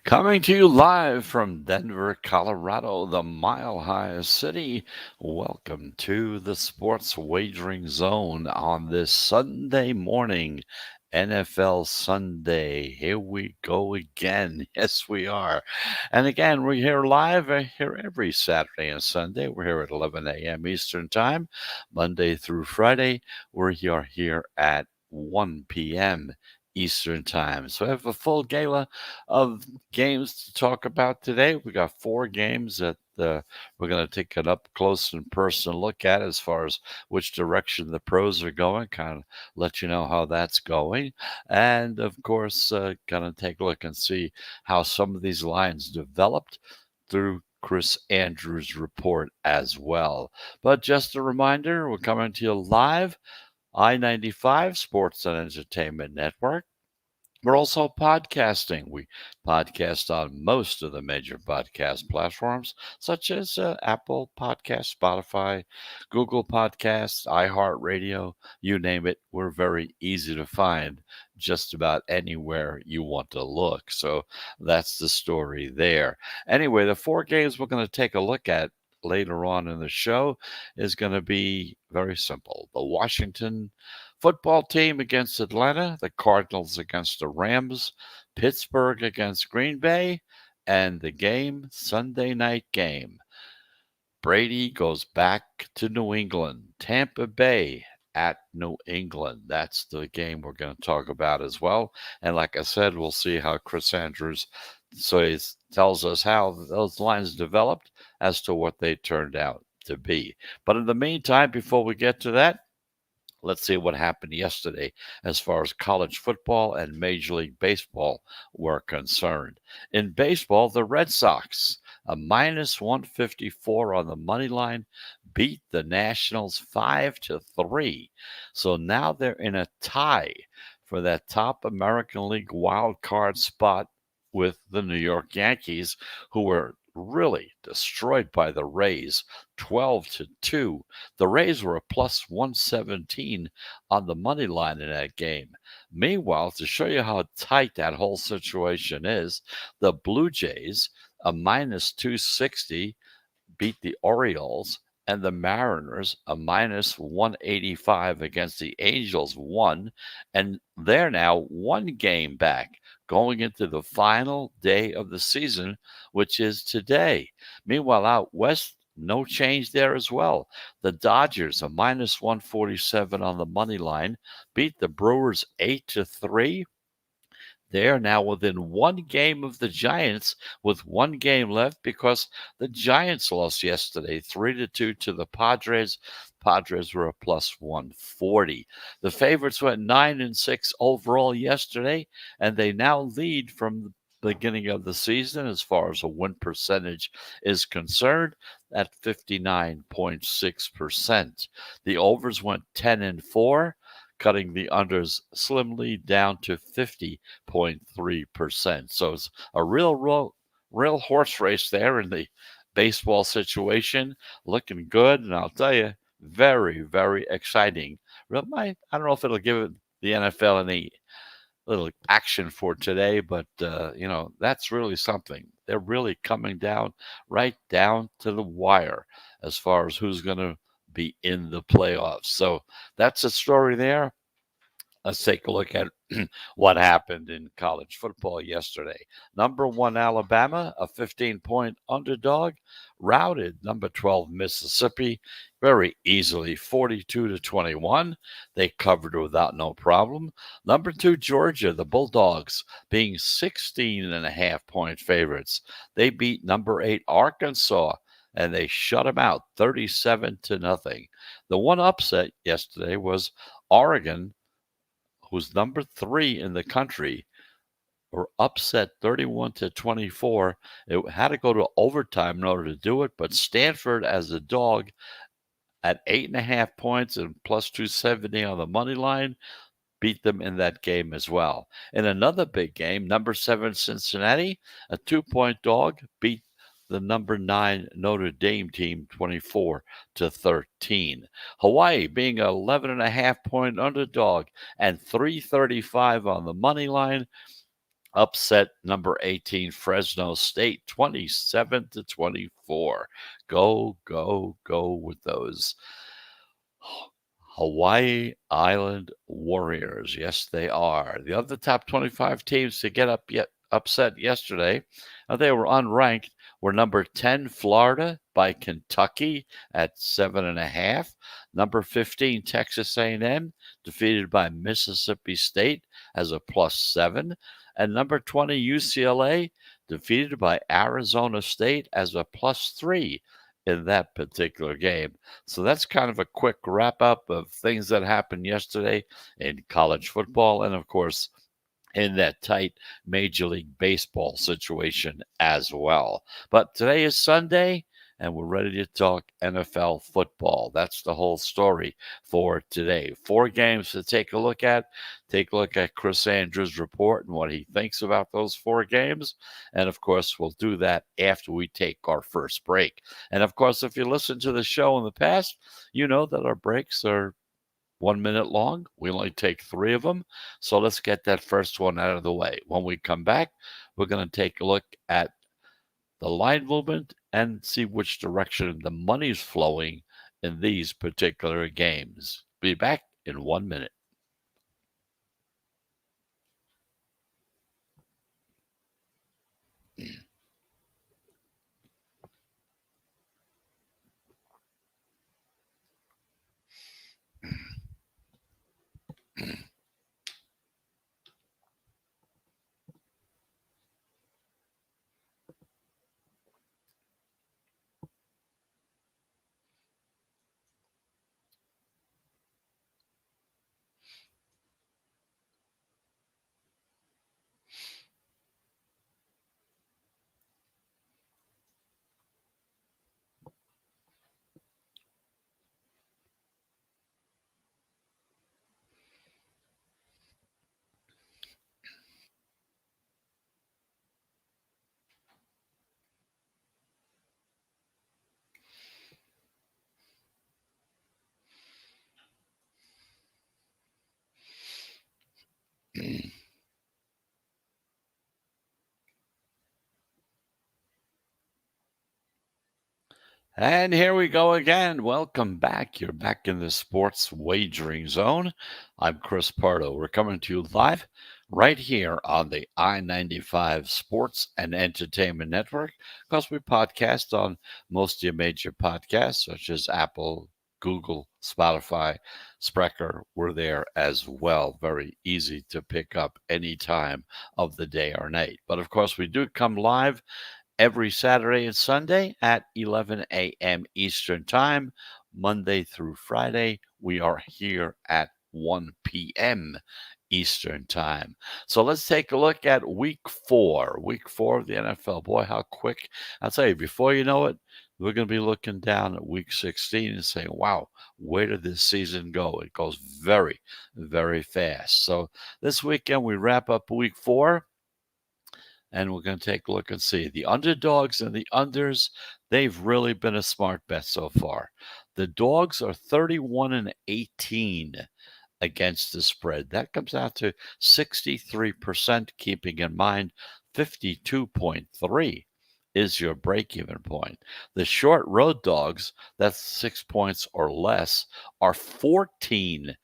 Coming to you live from Denver, Colorado, the Mile High City. Welcome to the Sports Wagering Zone on this Sunday morning, NFL Sunday. Here we go again. Yes, we are. And again, we're here live here every Saturday and Sunday. We're here at 11 a.m. Eastern Time, Monday through Friday. We are here at 1 p.m. Eastern Time. So I have a full gala of games to talk about today. We got 4 games that we're going to take an up close and personal look at as far as which direction the pros are going, kind of let you know how that's going. And of course, going to take a look and see how some of these lines developed through Chris Andrews' report as well. But just a reminder, we're coming to you live, I-95 Sports and Entertainment Network. We're also podcasting. We podcast on most of the major podcast platforms, such as Apple Podcasts, Spotify, Google Podcasts, iHeartRadio, you name it. We're very easy to find just about anywhere you want to look. So that's the story there. Anyway, the 4 games we're going to take a look at later on in the show is going to be very simple. The Washington football team against Atlanta, the Cardinals against the Rams, Pittsburgh against Green Bay, and the Sunday night game. Brady goes back to New England, Tampa Bay at New England. That's the game we're going to talk about as well. And like I said, we'll see how Chris Andrews tells us how those lines developed as to what they turned out to be. But in the meantime, before we get to that, let's see what happened yesterday as far as college football and Major League Baseball were concerned. In baseball, the Red Sox, a minus 154 on the money line, beat the Nationals 5-3. So now they're in a tie for that top American League wild card spot with the New York Yankees, who were really destroyed by the Rays 12-2. The Rays were a plus 117 on the money line in that game. Meanwhile, to show you how tight that whole situation is, the Blue Jays, a minus 260, beat the Orioles, and the Mariners, a minus 185 against the Angels, won, and they're now 1 game back going into the final day of the season, which is today. Meanwhile, out west, no change there as well. The Dodgers, a minus 147 on the money line, beat the Brewers 8-3. They are now within 1 game of the Giants with 1 game left because the Giants lost yesterday 3-2 to the Padres. Padres were a plus 140. The favorites went 9-6 overall yesterday, and they now lead from the beginning of the season as far as a win percentage is concerned at 59.6%. The overs went 10-4, cutting the unders slimly down to 50.3%. So it's a real horse race there in the baseball situation. Looking good, and I'll tell you, very, very exciting. I don't know if it'll give the NFL any little action for today, but that's really something. They're really coming down right down to the wire as far as who's going to be in the playoffs. So that's a story there. Let's take a look at what happened in college football yesterday. Number 1 Alabama, a 15-point underdog, routed number 12 Mississippi very easily, 42-21. They covered without no problem. Number 2 Georgia, the Bulldogs, being 16.5-point favorites. They beat number 8 Arkansas, and they shut them out 37-0. The one upset yesterday was Oregon, who's number 3 in the country, were upset 31-24. It had to go to overtime in order to do it, but Stanford as a dog at 8.5 points and plus 270 on the money line beat them in that game as well. In another big game, number 7 Cincinnati, a 2-point dog, beat the number 9 Notre Dame team 24-13. Hawaii being an 11.5 point underdog and 335 on the money line upset number 18 Fresno State 27-24. Go, go, go with those Hawaii Island Warriors. Yes, they are. The other top 25 teams to get upset yesterday, they were unranked, were number 10 Florida by Kentucky at 7.5. Number 15 Texas A&M defeated by Mississippi State as a +7, and number 20 UCLA defeated by Arizona State as a +3 in that particular game. So that's kind of a quick wrap up of things that happened yesterday in college football and, of course, in that tight Major League Baseball situation as well. But today is Sunday, and we're ready to talk NFL football. That's the whole story for today. 4 games to take a look at. Take a look at Chris Andrews' report and what he thinks about those 4 games. And of course, we'll do that after we take our first break. And of course, if you listen to the show in the past, you know that our breaks are 1 minute long. We only take 3 of them. So let's get that first one out of the way. When we come back, we're going to take a look at the line movement and see which direction the money's flowing in these particular games. Be back in 1 minute. And here we go again. Welcome back. You're back in the sports wagering zone. I'm Chris Pardo. We're coming to you live right here on the I-95 Sports and Entertainment Network. Because we podcast on most of your major podcasts, such as Apple, Google, Spotify, Sprecher. We're there as well. Very easy to pick up any time of the day or night. But of course, we do come live every Saturday and Sunday at 11 a.m. Eastern Time. Monday through Friday, we are here at 1 p.m. Eastern Time. So let's take a look at week 4. Week 4 of the NFL. Boy, how quick. I'll tell you, before you know it, we're going to be looking down at week 16 and saying, wow, where did this season go? It goes very, very fast. So this weekend, we wrap up week 4. And we're going to take a look and see. The underdogs and the unders, they've really been a smart bet so far. The dogs are 31-18 against the spread. That comes out to 63%, keeping in mind 52.3 is your break-even point. The short road dogs, that's 6 points or less, are 14-3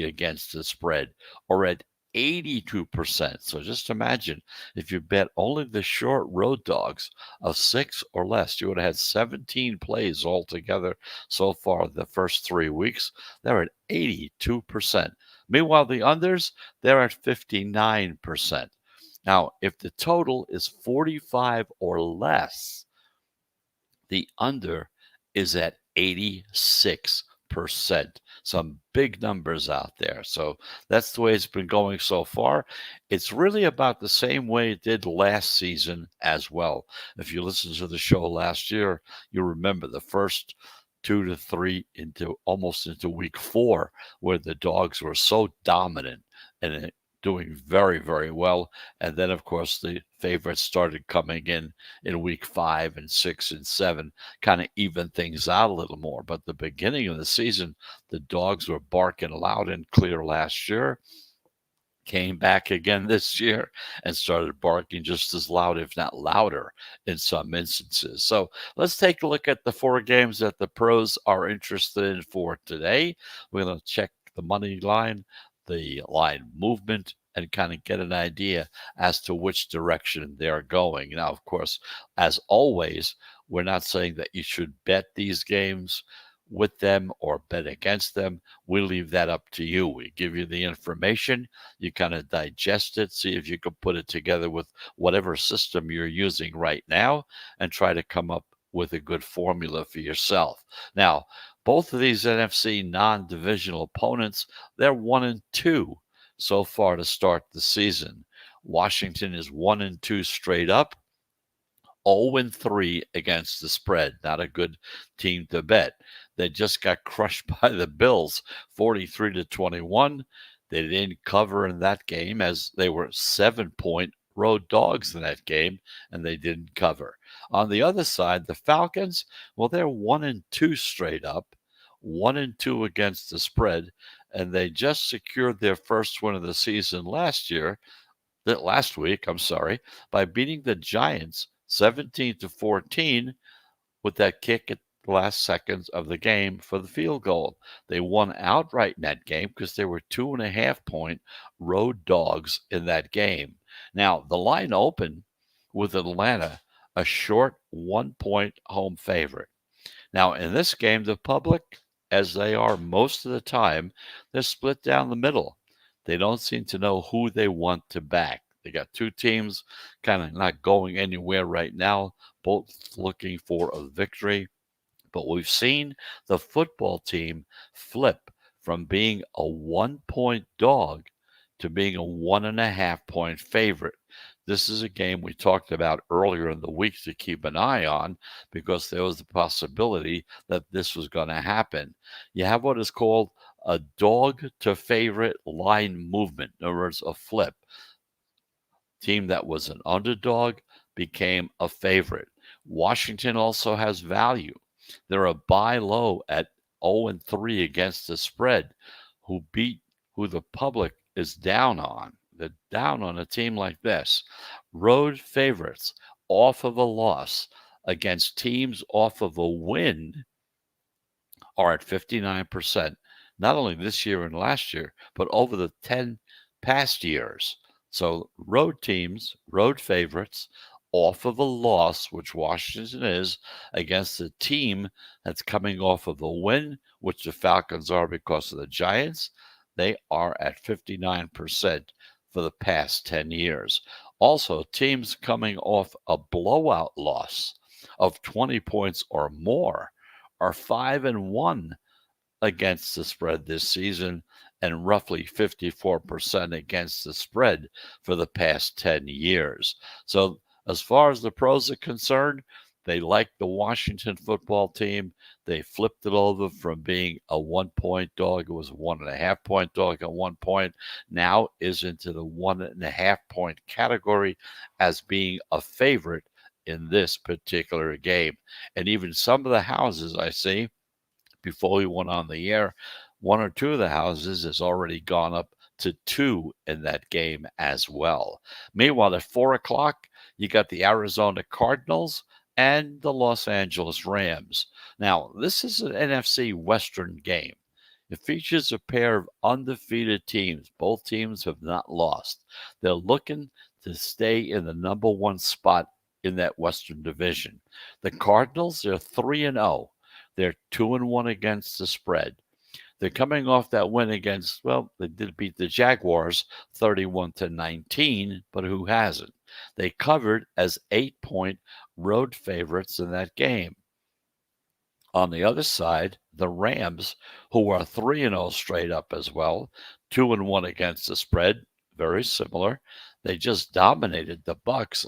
against the spread, or at 82%. So just imagine if you bet only the short road dogs of 6 or less, you would have had 17 plays altogether so far the first 3 weeks. They're at 82%. Meanwhile, the unders, they're at 59%. Now, if the total is 45 or less, the under is at 86%. Some big numbers out there. So that's the way it's been going so far. It's really about the same way it did last season as well. If you listen to the show last year, you remember the first 2 to 3 into almost into week 4, where the dogs were so dominant and doing very, very well. And then, of course, the favorites started coming in week 5 and 6 and 7, kind of even things out a little more. But the beginning of the season, the dogs were barking loud and clear last year, came back again this year and started barking just as loud, if not louder, in some instances. So let's take a look at the 4 games that the pros are interested in for today. We're going to check the money line, the line movement, and kind of get an idea as to which direction they're going. Now, of course, as always, we're not saying that you should bet these games with them or bet against them. We leave that up to you. We give you the information, you kind of digest it, see if you can put it together with whatever system you're using right now, and try to come up with a good formula for yourself. Now, both of these NFC non-divisional opponents, they're 1-2 so far to start the season. Washington is 1-2 straight up, 0-3 against the spread. Not a good team to bet. They just got crushed by the Bills, 43-21. They didn't cover in that game as they were 7-point road dogs in that game, and they didn't cover. On the other side, the Falcons, well, they're 1-2 straight up, 1-2 against the spread, and they just secured their first win of the season last week, by beating the Giants 17-14 with that kick at the last seconds of the game for the field goal. They won outright in that game because they were 2.5-point road dogs in that game. Now, the line opened with Atlanta a short 1-point home favorite. Now, in this game, the public, as they are most of the time, they're split down the middle. They don't seem to know who they want to back. They got two teams kind of not going anywhere right now, both looking for a victory. But we've seen the football team flip from being a 1-point dog to being a 1.5-point favorite. This is a game we talked about earlier in the week to keep an eye on because there was the possibility that this was going to happen. You have what is called a dog to favorite line movement. In other words, a flip. Team that was an underdog became a favorite. Washington also has value. They're a buy low at 0-3 against the spread, who the public is down on. They're down on a team like this. Road favorites off of a loss against teams off of a win are at 59%, not only this year and last year, but over the 10 past years. So road teams, road favorites, off of a loss, which Washington is, against a team that's coming off of a win, which the Falcons are because of the Giants, they are at 59% for the past 10 years. Also, teams coming off a blowout loss of 20 points or more are 5-1 against the spread this season and roughly 54% against the spread for the past 10 years. So as far as the pros are concerned, they like the Washington football team. They flipped it over from being a 1-point dog. It was a 1.5-point dog at one point. Now is into the 1.5-point category as being a favorite in this particular game. And even some of the houses I see, before we went on the air, one or two of the houses has already gone up to 2 in that game as well. Meanwhile, at 4 o'clock, you got the Arizona Cardinals and the Los Angeles Rams. Now, this is an NFC Western game. It features a pair of undefeated teams. Both teams have not lost. They're looking to stay in the number one spot in that Western division. The Cardinals, they're 3-0. They're 2-1 against the spread. They're coming off that win against, well, they did beat the Jaguars 31-19, but who hasn't? They covered as 8-point road favorites in that game. On the other side, the Rams, who are 3-0 straight up as well, 2-1 against the spread, very similar. They just dominated the Bucs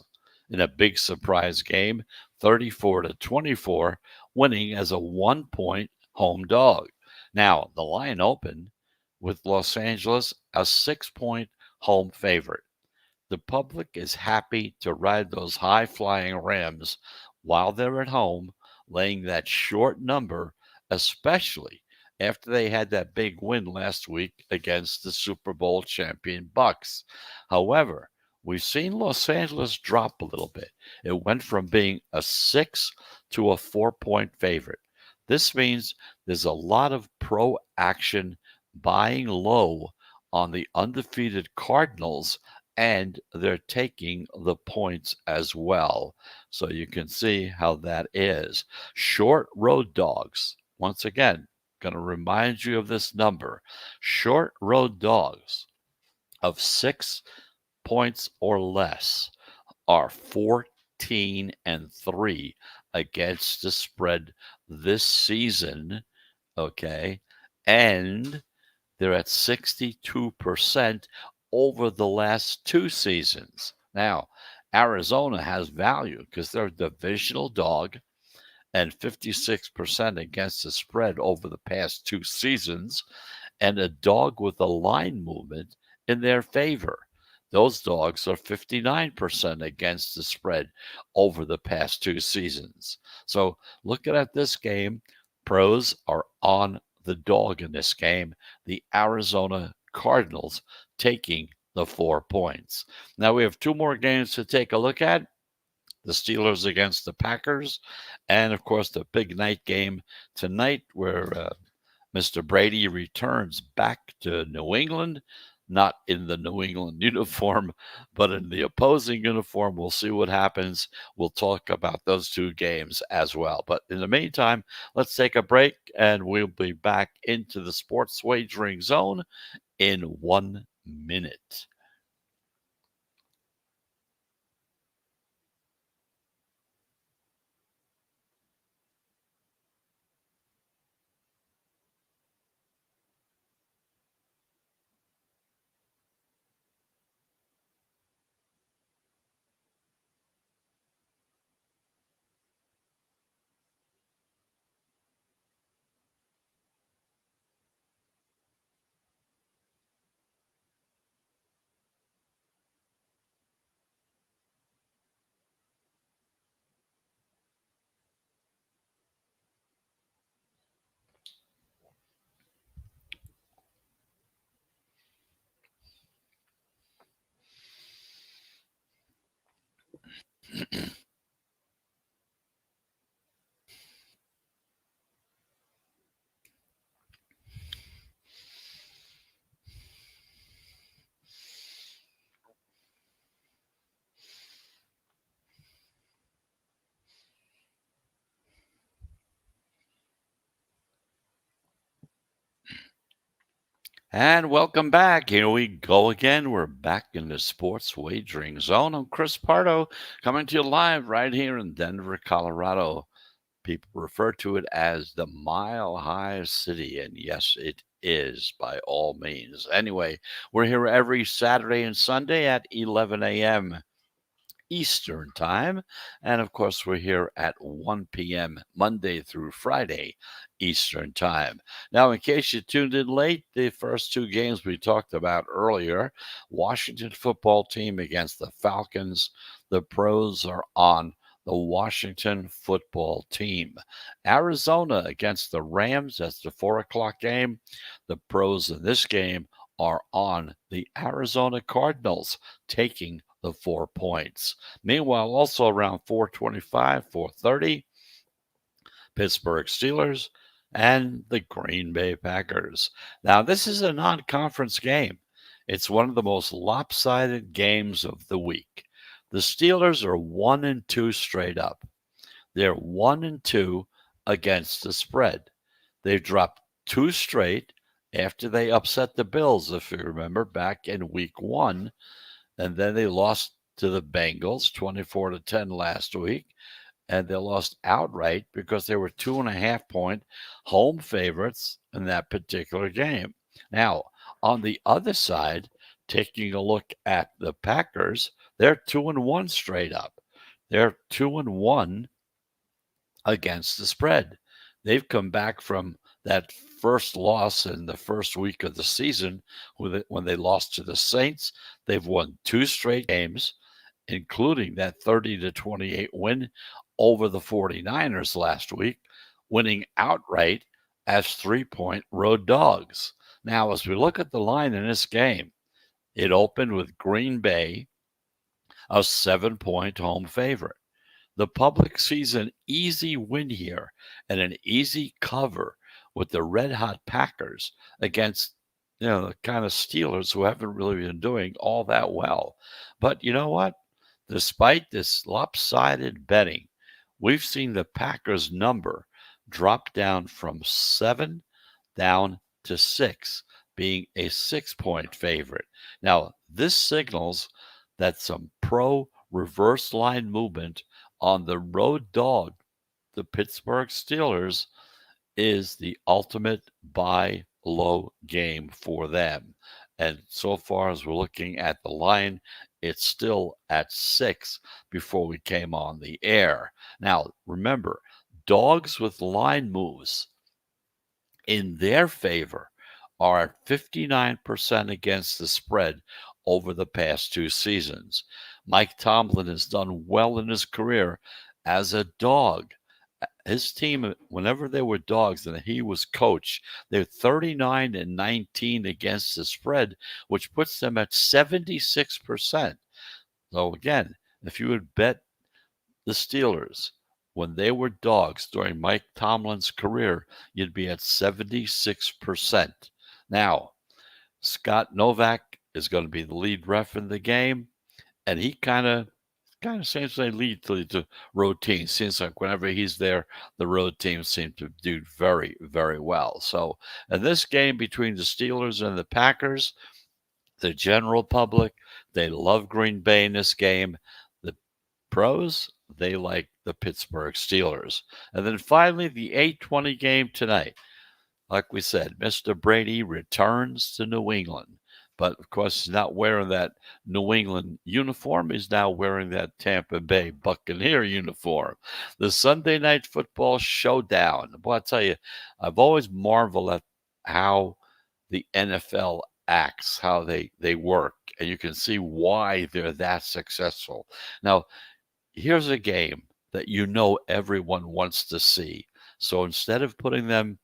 in a big surprise game, 34-24, winning as a 1-point home dog. Now, the line opened with Los Angeles a 6-point home favorite. The public is happy to ride those high flying Rams while they're at home, laying that short number, especially after they had that big win last week against the Super Bowl champion Bucks. However, we've seen Los Angeles drop a little bit. It went from being a 6 to a 4-point favorite. This means there's a lot of pro action buying low on the undefeated Cardinals, and they're taking the points as well. So you can see how that is. Short road dogs, once again, going to remind you of this number. Short road dogs of 6 points or less are 14-3 against the spread this season. Okay. And they're at 62% over the last 2 seasons. Now, Arizona has value because they're a divisional dog and 56% against the spread over the past 2 seasons, and a dog with a line movement in their favor. Those dogs are 59% against the spread over the past 2 seasons. So looking at this game, pros are on the dog in this game. The Arizona Cardinals taking the 4 points. Now we have two more games to take a look at. The Steelers against the Packers, and of course the big night game tonight where Mr. Brady returns back to New England, not in the New England uniform, but in the opposing uniform. We'll see what happens. We'll talk about those two games as well. But in the meantime, let's take a break and we'll be back into the sports wagering zone in 1 minute. And welcome back. Here we go again. We're back in the sports wagering zone. I'm Chris Pardo coming to you live right here in Denver, Colorado. People refer to it as the Mile High City, and yes, it is by all means. Anyway, we're here every Saturday and Sunday at 11 a.m. Eastern Time. And of course, we're here at 1 p.m. Monday through Friday Eastern Time. Now, in case you tuned in late, the first two games we talked about earlier, Washington football team against the Falcons. The pros are on the Washington football team. Arizona against the Rams. That's the 4 o'clock game. The pros in this game are on the Arizona Cardinals, taking the 4 points. Meanwhile, also around 4:25, 4:30, Pittsburgh Steelers and the Green Bay Packers. Now, this is a non-conference game. It's one of the most lopsided games of the week. The Steelers are 1-2 straight up. They're 1-2 against the spread. They've dropped two straight after they upset the Bills, if you remember, back in week 1. And then they lost to the Bengals 24-10 last week. And they lost outright because they were 2.5-point home favorites in that particular game. Now, on the other side, taking a look at the Packers, they're 2-1 straight up. They're 2-1 against the spread. They've come back from that first loss in the first week of the season when they lost to the Saints. They've won two straight games, including that 30-28 win over the 49ers last week, winning outright as 3-point road dogs. Now, as we look at the line in this game, it opened with Green Bay, a 7-point home favorite. The public sees an easy win here and an easy cover with the red hot Packers against the kind of Steelers who haven't really been doing all that well. But you know what? Despite this lopsided betting, we've seen the Packers number drop down from 7 down to 6, being a 6-point favorite. Now, this signals that some pro reverse line movement on the road dog, the Pittsburgh Steelers, is the ultimate buy low game for them. And so far as we're looking at the line, it's still at 6 before we came on the air. Now, remember, dogs with line moves in their favor are at 59% against the spread over the past two seasons. Mike Tomlin has done well in his career as a dog. His team, whenever they were dogs and he was coach, they're 39-19 against the spread, which puts them at 76%. So again, if you would bet the Steelers when they were dogs during Mike Tomlin's career, you'd be at 76%. Now, Scott Novak is going to be the lead ref in the game, and he kind of seems to lead to the road team. Seems like whenever he's there, the road teams seem to do very, very well. So in this game between the Steelers and the Packers, the general public, they love Green Bay in this game. The pros, they like the Pittsburgh Steelers. And then finally, the 8:20 game tonight. Like we said, Mr. Brady returns to New England. But of course, he's not wearing that New England uniform. He's now wearing that Tampa Bay Buccaneer uniform. The Sunday Night Football Showdown. Well, I'll tell you, I've always marveled at how the NFL acts, how they work, and you can see why they're that successful. Now, here's a game that everyone wants to see. So instead of putting them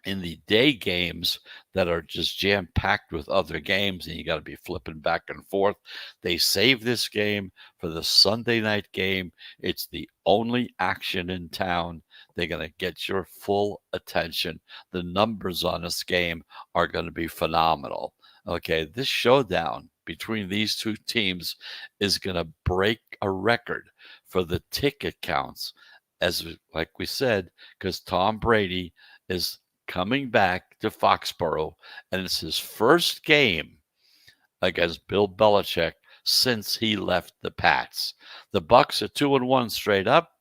in the day games that are just jam packed with other games and you got to be flipping back and forth, they save this game for the Sunday night game. It's the only action in town. They're going to get your full attention. The numbers on this game are going to be phenomenal. Okay, this showdown between these two teams is going to break a record for the ticket counts, as like we said, because Tom Brady is coming back to Foxborough, and it's his first game against Bill Belichick since he left the Pats. The Bucs are 2-1 straight up,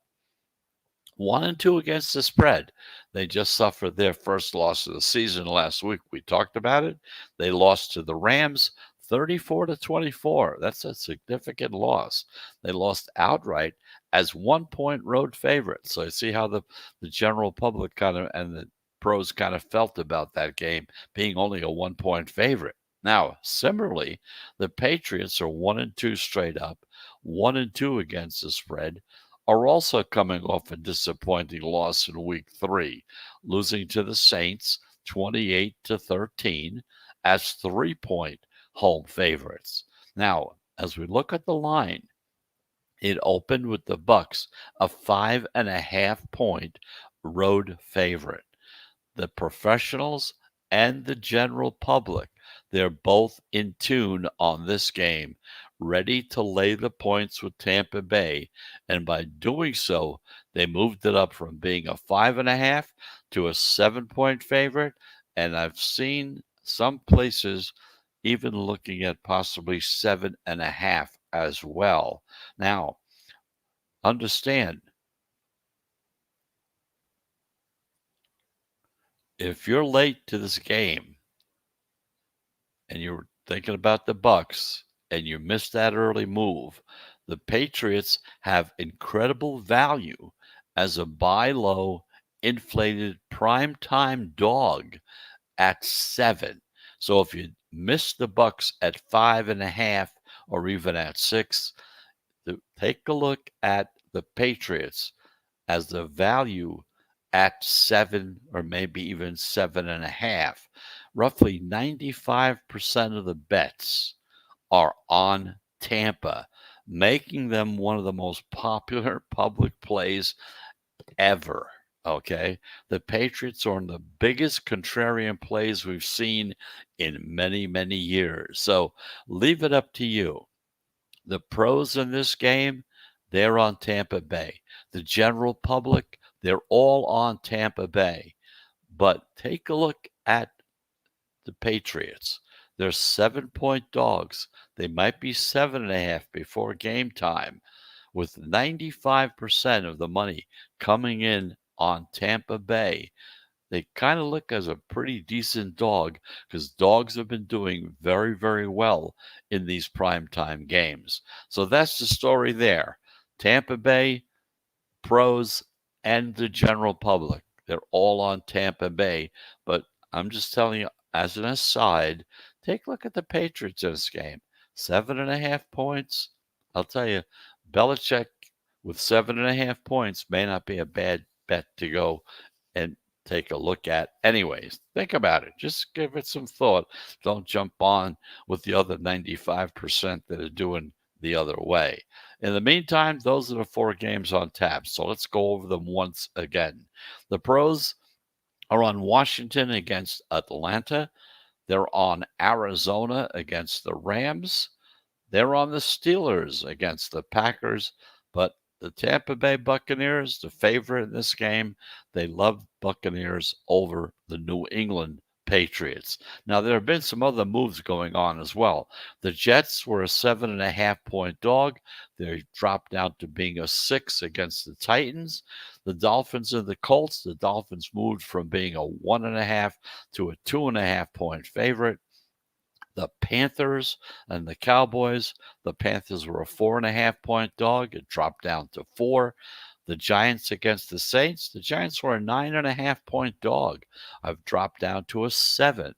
1-2 against the spread. They just suffered their first loss of the season last week. We talked about it. They lost to the Rams 34-24. That's a significant loss. They lost outright as 1-point road favorites. So you see how the general public kind of and the pros kind of felt about that game being only a 1-point favorite. Now, similarly, the Patriots are 1-2 straight up, 1-2 against the spread, are also coming off a disappointing loss in week 3, losing to the Saints 28-13 as 3-point home favorites. Now, as we look at the line, it opened with the Bucs a 5.5-point road favorite. The professionals and the general public, they're both in tune on this game, ready to lay the points with Tampa Bay. And by doing so, they moved it up from being a 5.5 to a 7-point favorite. And I've seen some places even looking at possibly 7.5 as well. Now, understand, if you're late to this game and you're thinking about the Bucs and you missed that early move, the Patriots have incredible value as a buy low inflated primetime dog at 7. So if you miss the Bucks at 5.5 or even at 6, take a look at the Patriots as the value at 7 or maybe even 7.5. Roughly 95% of the bets are on Tampa, making them one of the most popular public plays ever. Okay. The Patriots are one of the biggest contrarian plays we've seen in many, many years. So leave it up to you. The pros in this game, they're on Tampa Bay. The general public, they're all on Tampa Bay. But take a look at the Patriots. They're 7-point dogs. They might be 7.5 before game time, with 95% of the money coming in on Tampa Bay. They kind of look as a pretty decent dog because dogs have been doing very, very well in these primetime games. So that's the story there. Tampa Bay, pros, and the general public. They're all on Tampa Bay. But I'm just telling you, as an aside, take a look at the Patriots in this game. 7.5 points. I'll tell you, Belichick with 7.5 points may not be a bad bet to go and take a look at. Anyways, think about it. Just give it some thought. Don't jump on with the other 95% that are doing the other way. In the meantime, those are the 4 games on tap. So let's go over them once again. The pros are on Washington against Atlanta. They're on Arizona against the Rams. They're on the Steelers against the Packers, but the Tampa Bay Buccaneers, the favorite in this game, they love Buccaneers over the New England Patriots. Now, there have been some other moves going on as well. The Jets were a 7.5 point dog. They dropped down to being a 6 against the Titans. The Dolphins and the Colts, the Dolphins moved from being a 1.5 to a 2.5 point favorite. The Panthers and the Cowboys. The Panthers were a 4.5 point dog. It dropped down to 4. The Giants against the Saints. The Giants were a 9.5 point dog. I've dropped down to a 7.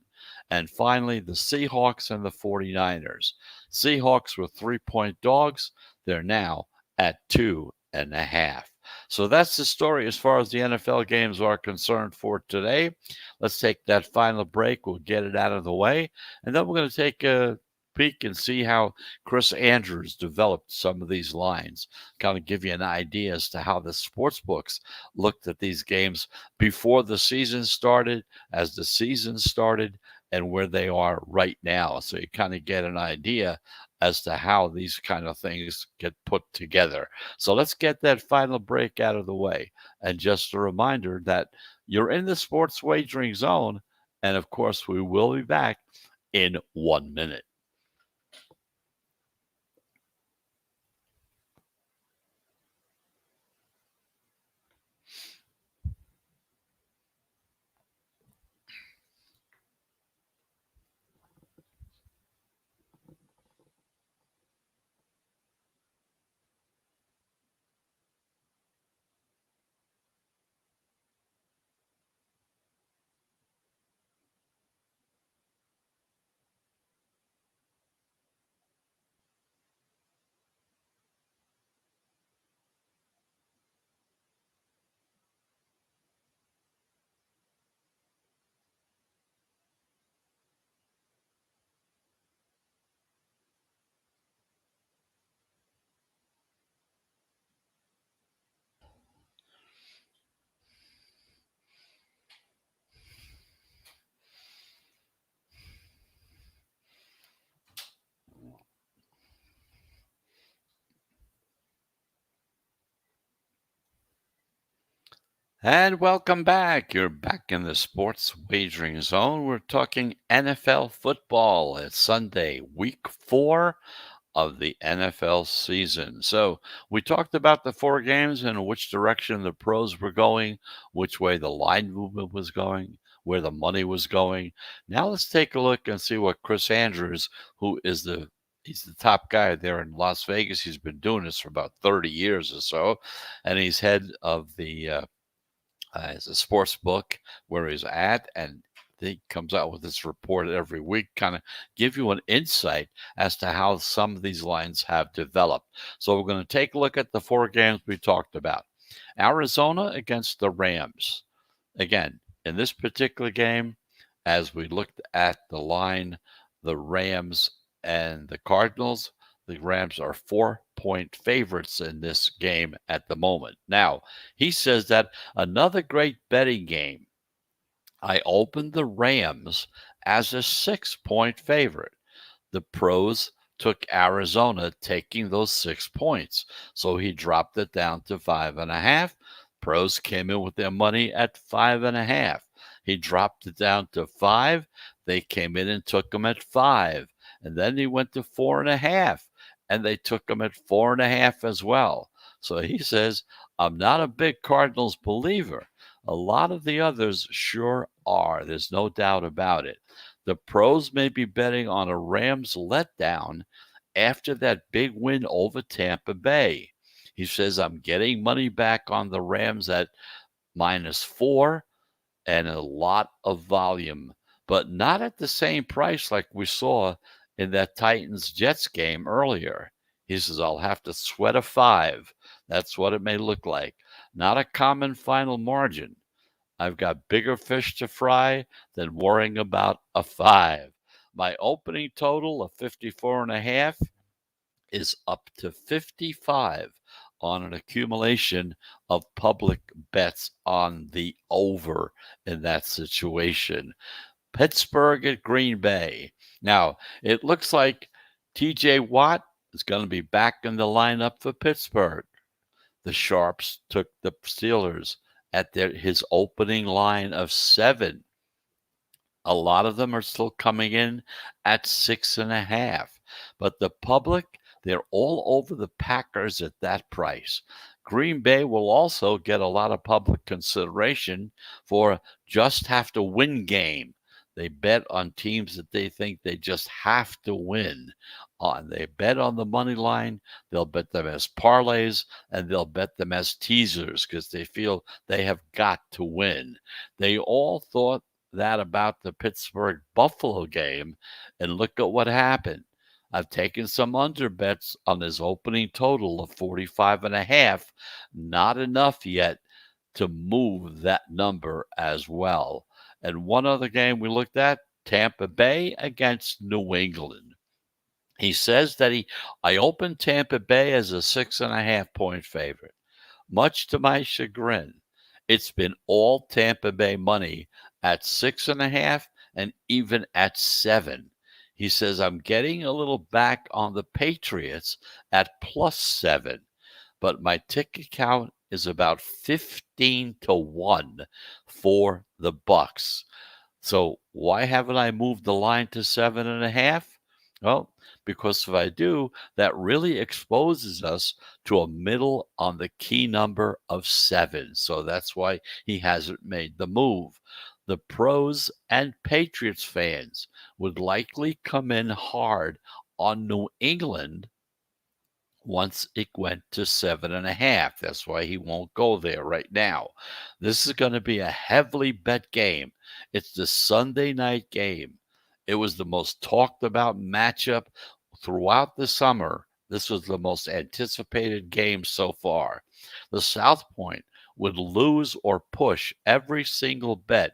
And finally, the Seahawks and the 49ers. Seahawks were 3 point dogs. They're now at 2.5. So that's the story as far as the NFL games are concerned for today. Let's take that final break. We'll get it out of the way. And then we're going to take a peek and see how Chris Andrews developed some of these lines, kind of give you an idea as to how the sports books looked at these games before the season started, as the season started, and where they are right now. So you kind of get an idea as to how these kind of things get put together. So let's get that final break out of the way. And just a reminder that you're in the sports wagering zone. And of course, we will be back in 1 minute. And welcome back. You're back in the sports wagering zone. We're talking NFL football. It's Sunday, week 4 of the NFL season. So we talked about the 4 games and which direction the pros were going, which way the line movement was going, where the money was going. Now let's take a look and see what Chris Andrews, who is he's the top guy there in Las Vegas. He's been doing this for about 30 years or so, and he's head of the It's a sports book where he's at, and he comes out with this report every week, kind of give you an insight as to how some of these lines have developed. So we're going to take a look at the four games we talked about. Arizona against the Rams. Again, in this particular game, as we looked at the line, the Rams and the Cardinals, the Rams are 4-point favorites in this game at the moment. Now, he says that another great betting game. I opened the Rams as a 6-point favorite. The pros took Arizona taking those 6 points. So he dropped it down to 5.5. Pros came in with their money at 5.5. He dropped it down to 5. They came in and took him at 5. And then he went to 4.5. And they took him at 4.5 as well. So he says, I'm not a big Cardinals believer. A lot of the others sure are. There's no doubt about it. The pros may be betting on a Rams letdown after that big win over Tampa Bay. He says, I'm getting money back on the Rams at -4 and a lot of volume, but not at the same price like we saw in that Titans-Jets game earlier. He says, I'll have to sweat a 5. That's what it may look like. Not a common final margin. I've got bigger fish to fry than worrying about a 5. My opening total of 54.5 is up to 55 on an accumulation of public bets on the over in that situation. Pittsburgh at Green Bay. Now, it looks like TJ Watt is going to be back in the lineup for Pittsburgh. The Sharps took the Steelers at his opening line of 7. A lot of them are still coming in at 6.5. But the public, they're all over the Packers at that price. Green Bay will also get a lot of public consideration for just have to win game. They bet on teams that they think they just have to win on. They bet on the money line, they'll bet them as parlays, and they'll bet them as teasers because they feel they have got to win. They all thought that about the Pittsburgh Buffalo game, and look at what happened. I've taken some under bets on his opening total of 45.5. Not enough yet to move that number as well. And one other game we looked at, Tampa Bay against New England. He says that I opened Tampa Bay as a 6.5-point favorite. Much to my chagrin, it's been all Tampa Bay money at 6.5 and even at 7. He says, I'm getting a little back on the Patriots at +7, but my ticket count is about 15-1 for the Bucks. So why haven't I moved the line to 7.5? Well, because if I do, that really exposes us to a middle on the key number of 7. So that's why he hasn't made the move. The pros and Patriots fans would likely come in hard on New England once it went to 7.5. That's why he won't go there right now. This is going to be a heavily bet game. It's the Sunday night game. It was the most talked about matchup throughout the summer. This was the most anticipated game so far. The South Point would lose or push every single bet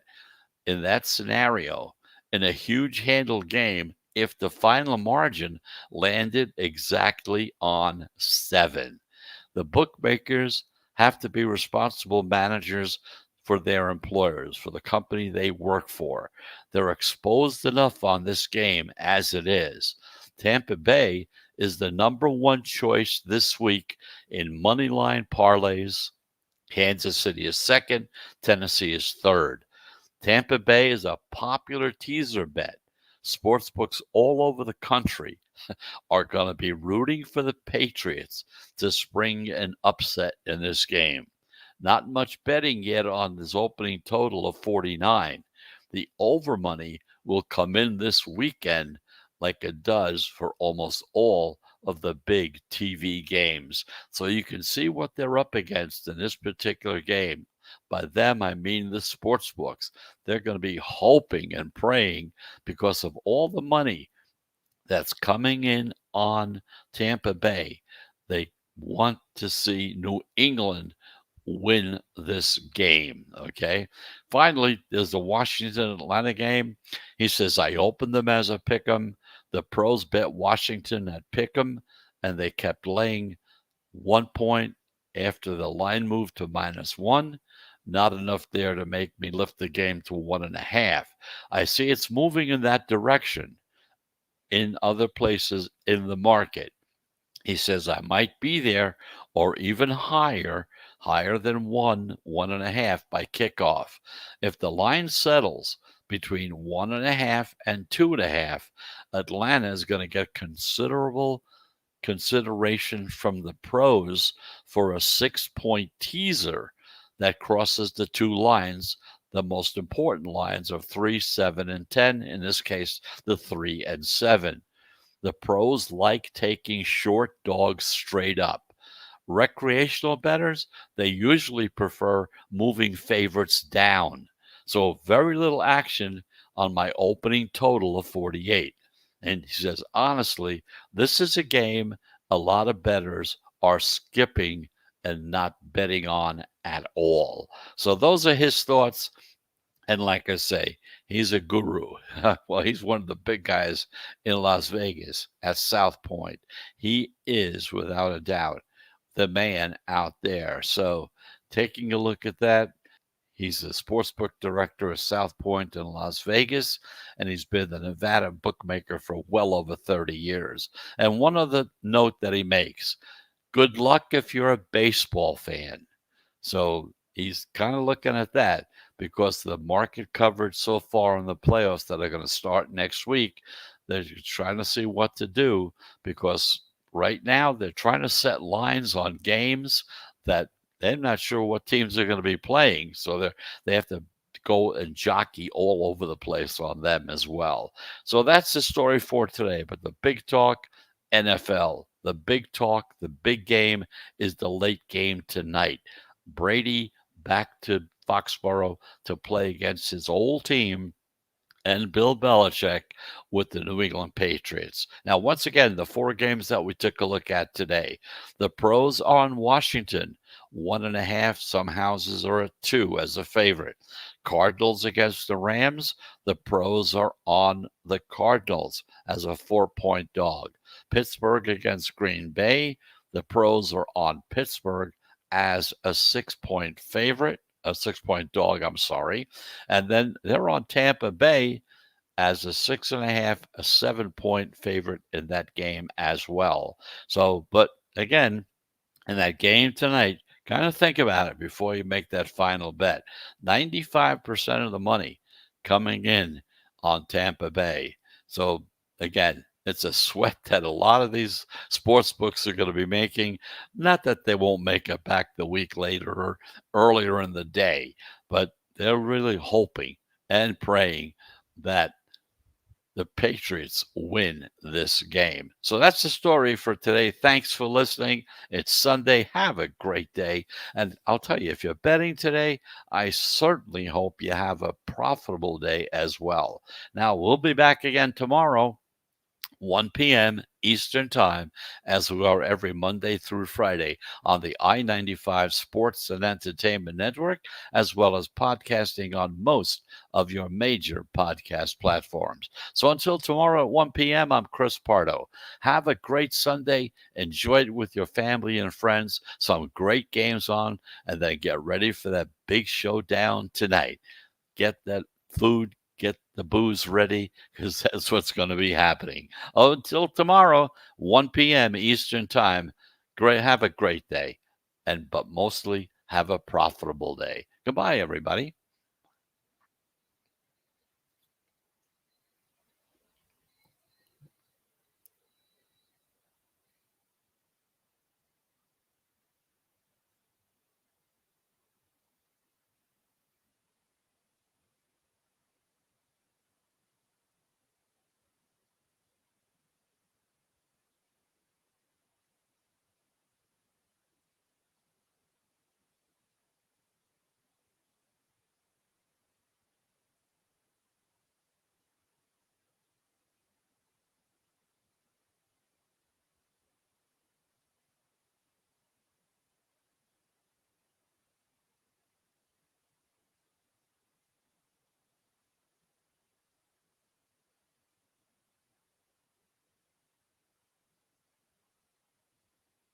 in that scenario in a huge handle game if the final margin landed exactly on 7. The bookmakers have to be responsible managers for their employers, for the company they work for. They're exposed enough on this game as it is. Tampa Bay is the number one choice this week in moneyline parlays. Kansas City is second, Tennessee is third. Tampa Bay is a popular teaser bet. Sportsbooks all over the country are going to be rooting for the Patriots to spring an upset in this game. Not much betting yet on this opening total of 49. The over money will come in this weekend like it does for almost all of the big TV games. So you can see what they're up against in this particular game. By them, I mean the sports books. They're going to be hoping and praying because of all the money that's coming in on Tampa Bay. They want to see New England win this game. Okay. Finally, there's the Washington Atlanta game. He says, I opened them as a pick 'em. The pros bet Washington at pick 'em, and they kept laying 1 point after the line moved to -1. Not enough there to make me lift the game to 1.5. I see it's moving in that direction in other places in the market. He says I might be there or even higher than 1.5 by kickoff. If the line settles between 1.5 and 2.5, Atlanta is going to get considerable consideration from the pros for a 6 point teaser that crosses the two lines, the most important lines of 3, 7, and 10, in this case, the 3 and 7. The pros like taking short dogs straight up. Recreational bettors, they usually prefer moving favorites down. So very little action on my opening total of 48. And he says, honestly, this is a game a lot of bettors are skipping and not betting on at all. So those are his thoughts. And like I say, he's a guru. Well, he's one of the big guys in Las Vegas at South Point. He is, without a doubt, the man out there. So, taking a look at that, he's the sportsbook director of South Point in Las Vegas, and he's been the Nevada bookmaker for well over 30 years. And one other note that he makes, good luck if you're a baseball fan. So he's kind of looking at that because the market coverage so far in the playoffs that are going to start next week, they're trying to see what to do because right now they're trying to set lines on games that they're not sure what teams are going to be playing. So they have to go and jockey all over the place on them as well. So that's the story for today. But the big talk, NFL. The big talk, the big game is the late game tonight. Brady back to Foxborough to play against his old team and Bill Belichick with the New England Patriots. Now, once again, the four games that we took a look at today. The pros on Washington, 1.5. Some houses are at 2 as a favorite. Cardinals against the Rams. The pros are on the Cardinals as a 4-point dog. Pittsburgh against Green Bay. The pros are on Pittsburgh as a 6-point favorite, a 6-point dog, I'm sorry. And then they're on Tampa Bay as a 6.5, a 7-point favorite in that game as well. So, but again, in that game tonight, kind of think about it before you make that final bet. 95% of the money coming in on Tampa Bay. So again, it's a sweat that a lot of these sports books are going to be making. Not that they won't make it back the week later or earlier in the day, but they're really hoping and praying that the Patriots win this game. So that's the story for today. Thanks for listening. It's Sunday. Have a great day. And I'll tell you, if you're betting today, I certainly hope you have a profitable day as well. Now, we'll be back again tomorrow, 1 p.m. Eastern Time, as we are every Monday through Friday on the I-95 Sports and Entertainment Network, as well as podcasting on most of your major podcast platforms. So until tomorrow at 1 p.m., I'm Chris Pardo. Have a great Sunday. Enjoy it with your family and friends. Some great games on, and then get ready for that big showdown tonight. Get that food, get the booze ready, because that's what's going to be happening. Oh, until tomorrow, 1 p.m. Eastern Time. Have a great day, but mostly have a profitable day. Goodbye, everybody.